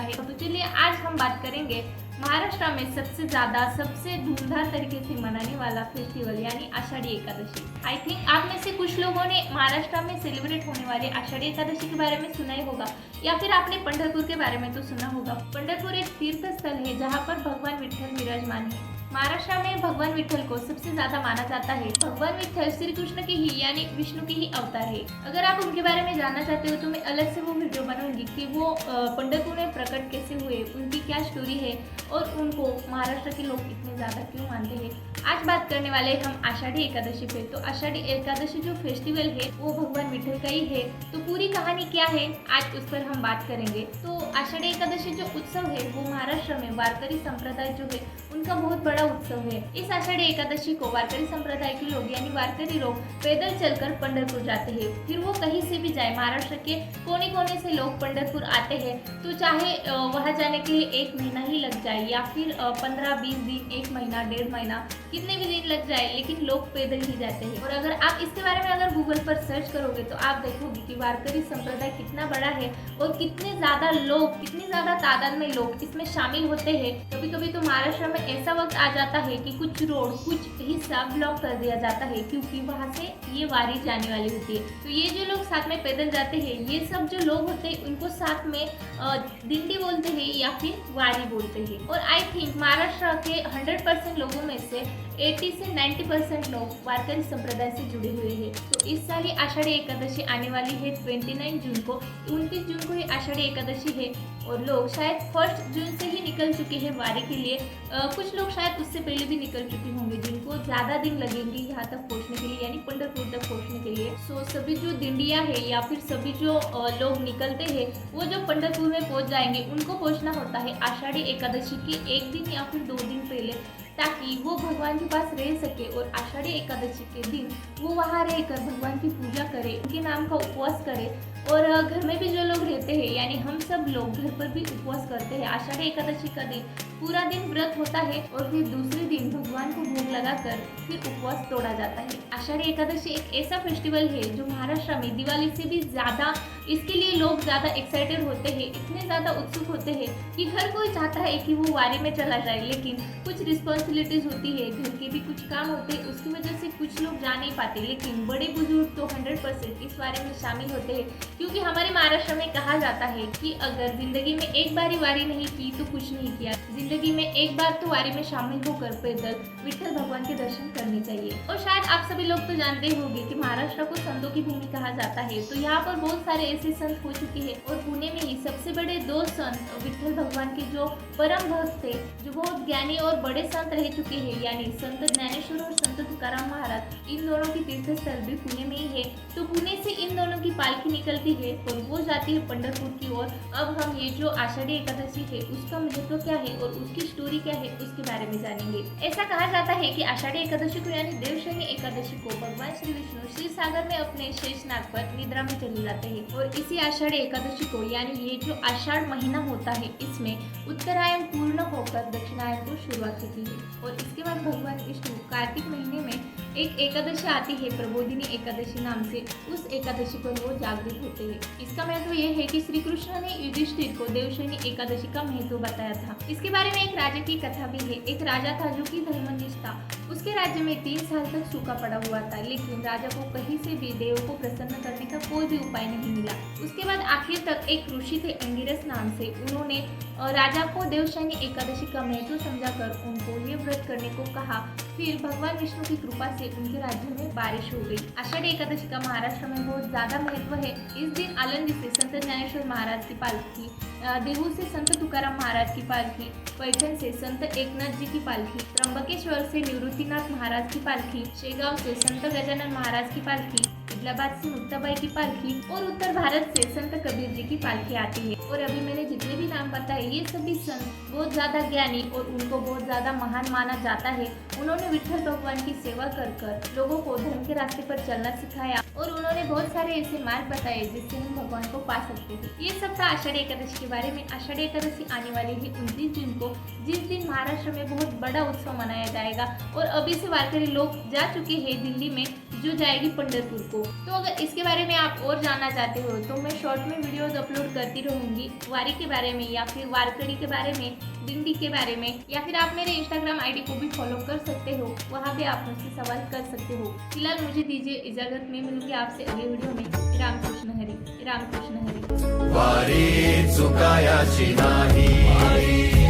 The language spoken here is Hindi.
है। तो चलिए आज हम बात करेंगे महाराष्ट्र में सबसे ज़्यादा सबसे धूमधाम तरीके से मनाने वाला फेस्टिवल यानी आषाढ़ी एकादशी। आई थिंक आप में से कुछ लोगों ने महाराष्ट्र में सेलिब्रेट होने वाले आषाढ़ी एकादशी के बारे में सुना ही होगा या फिर आपने पंढरपुर के बारे में तो सुना होगा। पंढरपुर एक तीर्थ स्थल है जहाँ पर भगवान विठ्ठल विराजमान है। महाराष्ट्र में भगवान विठ्ठल को सबसे ज्यादा माना जाता है। भगवान विठ्ठल श्री कृष्ण के ही यानी विष्णु की ही अवतार है। अगर आप उनके बारे में जानना चाहते हो तो मैं अलग से वो वीडियो बनाऊंगी कि वो पंढरपुर में प्रकट कैसे हुए, उनकी क्या स्टोरी है और उनको महाराष्ट्र के लोग इतने ज्यादा क्यों मानते हैं। आज बात करने वाले हम आषाढ़ी एकादशी पे। तो आषाढ़ी एकादशी जो फेस्टिवल है वो भगवान विठ्ठल का ही है। तो पूरी कहानी क्या है आज उस पर हम बात करेंगे। तो आषाढ़ी एकादशी जो उत्सव है वो महाराष्ट्र में वारकरी संप्रदाय जो है उनका बहुत बड़ा उत्सव है। इस आषाढ़ी एकादशी को वारकरी संप्रदाय के लोग यानी वारकरी लोग पैदल चलकर पंढरपुर जाते हैं। फिर वो कहीं से भी जाए, महाराष्ट्र के कोने कोने से लोग पंढरपुर आते हैं। तो चाहे वहां जाने के लिए 1 महीना ही लग जाए या फिर 15-20 दिन, 1 महीना, 1.5 महीना, कितने भी दिन लग जाए, लेकिन लोग पैदल ही जाते हैं। और अगर आप इसके बारे में अगर गूगल पर सर्च करोगे तो आप देखोगे कि वारकरी संप्रदाय कितना बड़ा है और कितने ज्यादा लोग, कितनी ज्यादा तादाद में लोग इसमें शामिल होते हैं। कभी कभी तो महाराष्ट्र में ऐसा वक्त आ जाता है कि कुछ रोड, कुछ हिस्सा ब्लॉक कर दिया जाता है क्योंकि वहाँ से ये वारी जाने वाली होती है। तो ये जो लोग साथ में पैदल जाते हैं, ये सब जो लोग होते हैं उनको साथ में दिंडी बोलते हैं या फिर वारी बोलते हैं। और आई थिंक महाराष्ट्र के 100% लोगों में से 80 से 90% लोग वारकरी संप्रदाय से जुड़े हुए हैं। तो इस साल ये आषाढ़ी एकादशी आने वाली है 29 जून को। 29 जून को ये आषाढ़ी एकादशी है और लोग शायद 1 जून से ही निकल चुके हैं वारी के लिए। कुछ लोग शायद उससे पहले भी निकल चुके होंगे जिनको ज़्यादा दिन लगेंगे यहाँ तक पहुँचने के लिए यानी पंढरपुर तक पहुँचने के लिए। सो सभी जो दिंडिया है या फिर सभी जो लोग निकलते हैं वो जो पंढरपुर में पहुँच जाएंगे उनको पहुँचना होता है आषाढ़ी एकादशी के 1 दिन या फिर 2 दिन पहले, ताकि वो भगवान के पास रह सके और आषाढ़ी एकादशी के दिन वो वहाँ रहकर भगवान की पूजा करे, उनके नाम का उपवास करे। और घर में भी जो लोग रहते हैं यानी हम सब लोग घर पर भी उपवास करते हैं। आषाढ़ी एकादशी का दिन पूरा दिन व्रत होता है और फिर दूसरे दिन भगवान को भोग लगाकर फिर उपवास तोड़ा जाता है। आषाढ़ी एकादशी एक ऐसा फेस्टिवल है जो महाराष्ट्र में दिवाली से भी ज्यादा, इसके लिए लोग ज्यादा एक्साइटेड होते हैं, इतने ज्यादा उत्सुक होते हैं कि हर कोई चाहता है कि वो वारी में चला जाए। लेकिन कुछ रिस्पॉन्सिबिलिटीज होती है, घर के भी कुछ काम होते हैं, उसकी वजह से कुछ लोग जा नहीं पाते। लेकिन बड़े बुजुर्ग तो 100% इस वारी में शामिल होते हैं क्योंकि हमारे महाराष्ट्र में कहा जाता है कि अगर जिंदगी में एक बार ही वारी नहीं की तो कुछ नहीं किया। जिंदगी में एक बार तो वारी में शामिल होकर पैदल विठ्ठल भगवान के दर्शन करने चाहिए। और शायद आप सभी लोग तो जानते होंगे कि महाराष्ट्र को संतों की भूमि कहा जाता है। तो यहाँ पर बहुत सारे ऐसे संत हो चुके हैं और पुणे में ही सबसे बड़े 2 संत विठ्ठल भगवान के जो परम भक्त थे, जो बहुत ज्ञानी और बड़े संत रह चुके हैं यानी संत ज्ञानेश्वर और संत तुकाराम महाराज, इन दोनों की तीर्थ स्थल भी पुणे में ही है। तो पुणे से इन दोनों की पालकी निकलती है और वो जाती है पंढरपुर की ओर। अब हम ये जो आषाढ़ी एकादशी है उसका महत्व क्या है और उसकी स्टोरी क्या है उसके बारे में जानेंगे। ऐसा कहा जाता है कि आषाढ़ी एकादशी को यानी देवशयनी एकादशी को भगवान श्री विष्णु क्षीर सागर में अपने शेषनाग पर निद्रा में चले जाते हैं। और इसी आषाढ़ी एकादशी को यानी ये जो आषाढ़ महीना होता है इसमें उत्तरायण पूर्ण होकर दक्षिणायन को शुरुआत होती है। और इसके बाद भगवान विष्णु कार्तिक महीने में एक एकादशी आती है प्रबोधिनी एकादशी नाम से, उस एकादशी पर वो जागृत होते हैं। इसका महत्व ये है कि श्री कृष्ण ने युधिष्ठिर को देवशयनी एकादशी का महत्व बताया था। इसके बारे में एक राजा की कथा भी है। एक राजा था जो कि धर्मनिष्ठ था। उसके राज्य में 3 साल तक सूखा पड़ा हुआ था, लेकिन राजा को कहीं से भी देव को प्रसन्न करने का कोई भी उपाय नहीं मिला। उसके बाद आखिर तक एक ऋषि थे अंगिरस नाम से, उन्होंने राजा को देवशयनी एकादशी का महत्व समझाकर उनको ये व्रत करने को कहा। फिर भगवान विष्णु की कृपा से उनके राज्य में बारिश हो गई। आषाढ़ी एकादशी का महाराष्ट्र में बहुत ज्यादा महत्व है। इस दिन आलंदी से संत ज्ञानेश्वर महाराज की पालकी, देहू से संत तुकाराम महाराज की पालकी, पैठण से संत एकनाथ जी की पालकी, त्र्यंबकेश्वर से निवृत्तिनाथ महाराज की पालकी, शेगांव से संत गजानन महाराज की पालकी, इलाहाबाद से मुक्ताबाई की पालकी और उत्तर भारत से संत कबीर जी की पालकी आती है। और अभी मैंने जितने भी नाम बताए ये सभी संत बहुत ज्यादा ज्ञानी और उनको बहुत ज्यादा महान माना जाता है। उन्होंने विठ्ठल भगवान की सेवा कर लोगों को धर्म के रास्ते पर चलना सिखाया और उन्होंने बहुत सारे ऐसे मार्ग बताए जिससे हम भगवान को पा सकते हैं। ये सब था आषाढ़ी एकादशी के बारे में। आषाढ़ी एकादशी आने वाली है 29 जून को, जिस दिन महाराष्ट्र में बहुत बड़ा उत्सव मनाया जाएगा। और अभी से वारकरी लोग जा चुके हैं दिल्ली में, जो जाएगी पंढरपुर को। तो अगर इसके बारे में आप और जानना चाहते हो तो मैं शॉर्ट में वीडियोज अपलोड करती रहूँगी। कहूँगी वारी के बारे में या फिर वारकरी के बारे में, दिंडी के बारे में, या फिर आप मेरे इंस्टाग्राम आईडी को भी फॉलो कर सकते हो, वहाँ पे आप मुझसे सवाल कर सकते हो। फिलहाल मुझे दीजिए इजाजत, में मिलूंगी आपसे अगले वीडियो में। रामकृष्ण हरी, रामकृष्ण हरी। वारी चुकायाची नाही।